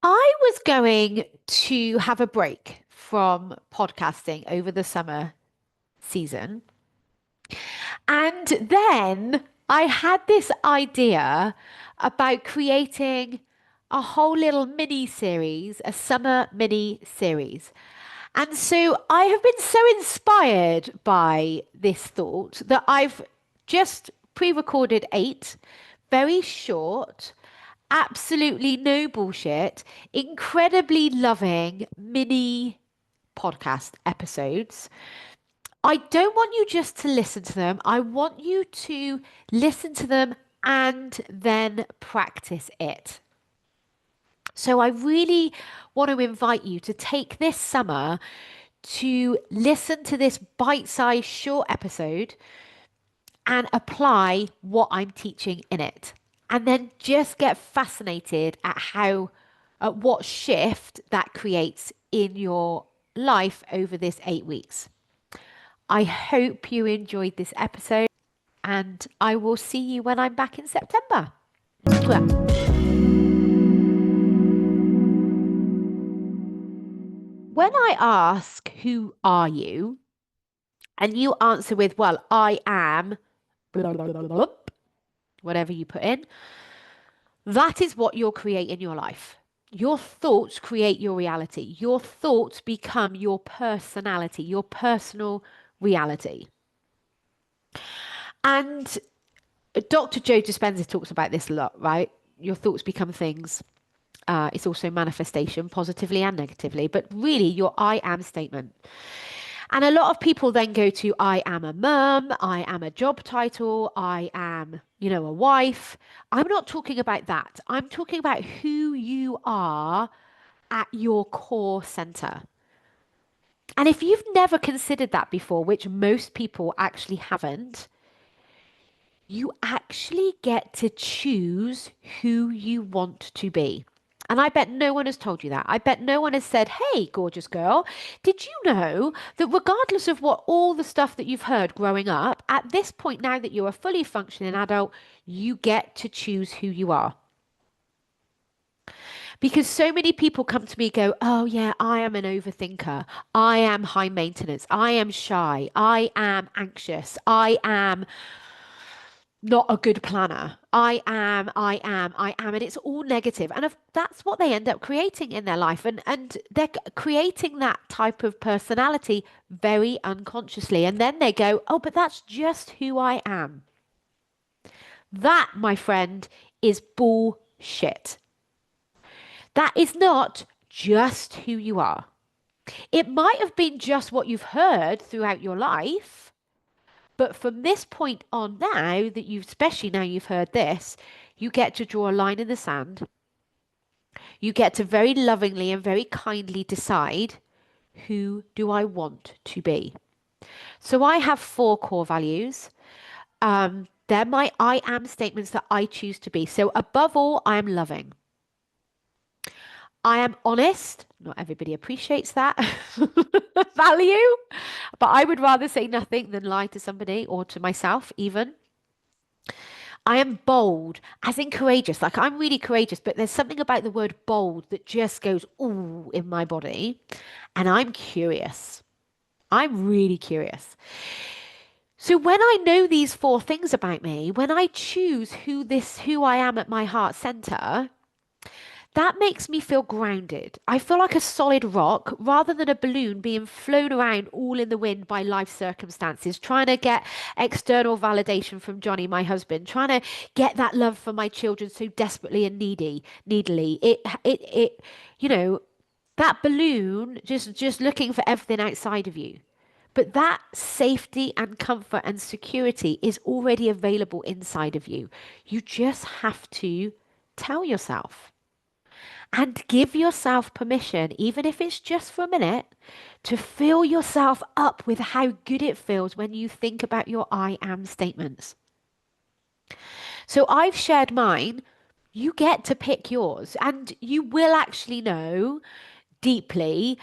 I was going to have a break from podcasting over the summer season. And then I had this idea about creating a whole little mini series, a summer mini series. And so I have been so inspired by this thought that I've just pre-recorded 8 very short, absolutely no bullshit, incredibly loving mini podcast episodes. I don't want you just to listen to them. I want you to listen to them and then practice it. So I really want to invite you to take this summer to listen to this bite-sized short episode and apply what I'm teaching in it. And then just get fascinated at what shift that creates in your life over this 8 weeks. I hope you enjoyed this episode and I will see you when I'm back in September. When I ask, who are you? And you answer with, well, I am, blah, blah, blah, blah, whatever you put in, that is what you'll create in your life. Your thoughts create your reality. Your thoughts become your personality, your personal reality. And Dr. Joe Dispenza talks about this a lot, right? Your thoughts become things. It's also manifestation, positively and negatively, but really your I am statement. And a lot of people then go to I am a mum, I am a job title, I am, a wife. I'm not talking about that. I'm talking about who you are at your core center. And if you've never considered that before, which most people actually haven't, you actually get to choose who you want to be. And I bet no one has told you that. I bet no one has said, hey, gorgeous girl, did you know that regardless of what all the stuff that you've heard growing up, at this point now that you're a fully functioning adult, you get to choose who you are? Because so many people come to me and go, oh, yeah, I am an overthinker. I am high maintenance. I am shy. I am anxious. I am not a good planner. I am. And it's all negative. And if that's what they end up creating in their life. And they're creating that type of personality very unconsciously. And then they go, oh, but that's just who I am. That, my friend, is bullshit. That is not just who you are. It might have been just what you've heard throughout your life. But from this point on now that especially now you've heard this, you get to draw a line in the sand. You get to very lovingly and very kindly decide, who do I want to be? So I have 4 core values. They're my I am statements that I choose to be. So above all, I am loving. I am honest. Not everybody appreciates that value, but I would rather say nothing than lie to somebody or to myself, even. I am bold, as in courageous. Like I'm really courageous, but there's something about the word bold that just goes, ooh, in my body. And I'm curious. I'm really curious. So when I know these 4 things about me, when I choose who I am at my heart center, that makes me feel grounded. I feel like a solid rock rather than a balloon being flown around all in the wind by life circumstances, trying to get external validation from Johnny, my husband, trying to get that love for my children so desperately and needily. You know, that balloon just looking for everything outside of you. But that safety and comfort and security is already available inside of you. You just have to tell yourself. And give yourself permission, even if it's just for a minute, to fill yourself up with how good it feels when you think about your I am statements. So I've shared mine. You get to pick yours, and you will actually know deeply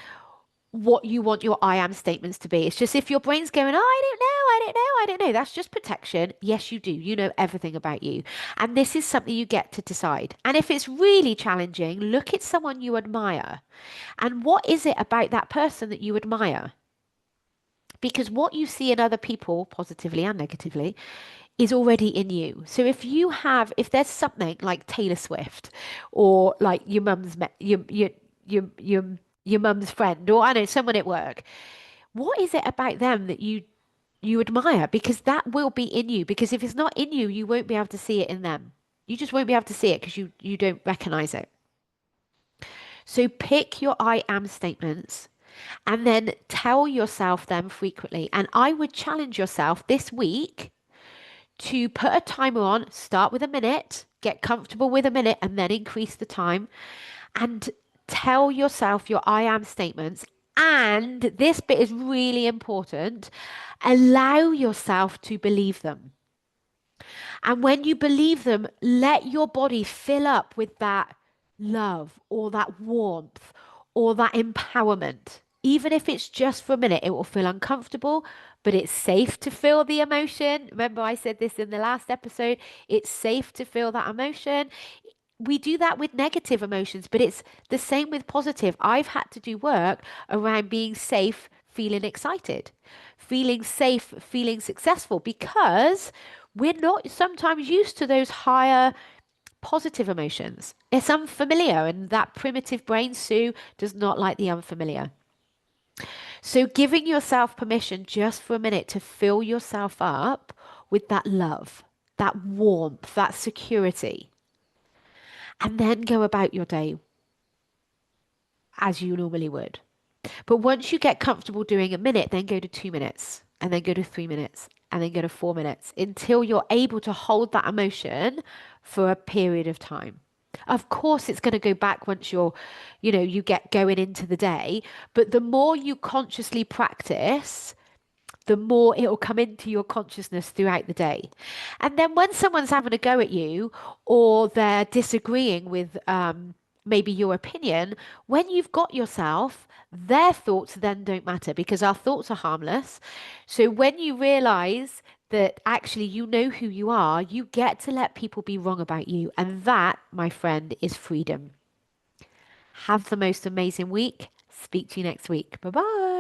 what you want your I am statements to be. It's just if your brain's going, oh, I don't know, I don't know, I don't know. That's just protection. Yes, you do. You know everything about you. And this is something you get to decide. And if it's really challenging, look at someone you admire. And what is it about that person that you admire? Because what you see in other people, positively and negatively, is already in you. So if there's something like Taylor Swift, or like your mum's, your mum's friend, or I don't know, someone at work, what is it about them that you admire? Because that will be in you. Because if it's not in you, you won't be able to see it in them. You just won't be able to see it because you don't recognize it. So pick your I am statements and then tell yourself them frequently. And I would challenge yourself this week to put a timer on, start with a minute, get comfortable with a minute, and then increase the time. And tell yourself your I am statements. And this bit is really important. Allow yourself to believe them. And when you believe them, let your body fill up with that love or that warmth or that empowerment. Even if it's just for a minute, it will feel uncomfortable, but it's safe to feel the emotion. Remember, I said this in the last episode. It's safe to feel that emotion. We do that with negative emotions, but it's the same with positive. I've had to do work around being safe, feeling excited, feeling safe, feeling successful, because we're not sometimes used to those higher positive emotions. It's unfamiliar, and that primitive brain, Sue, does not like the unfamiliar. So, giving yourself permission just for a minute to fill yourself up with that love, that warmth, that security, and then go about your day as you normally would. But once you get comfortable doing a minute, then go to 2 minutes, and then go to 3 minutes, and then go to 4 minutes until you're able to hold that emotion for a period of time. Of course, it's going to go back once you get going into the day. But the more you consciously practice, the more it'll come into your consciousness throughout the day. And then when someone's having a go at you, or they're disagreeing with maybe your opinion, when you've got yourself, their thoughts then don't matter because our thoughts are harmless. So when you realize that actually you know who you are, you get to let people be wrong about you. And that, my friend, is freedom. Have the most amazing week. Speak to you next week. Bye bye.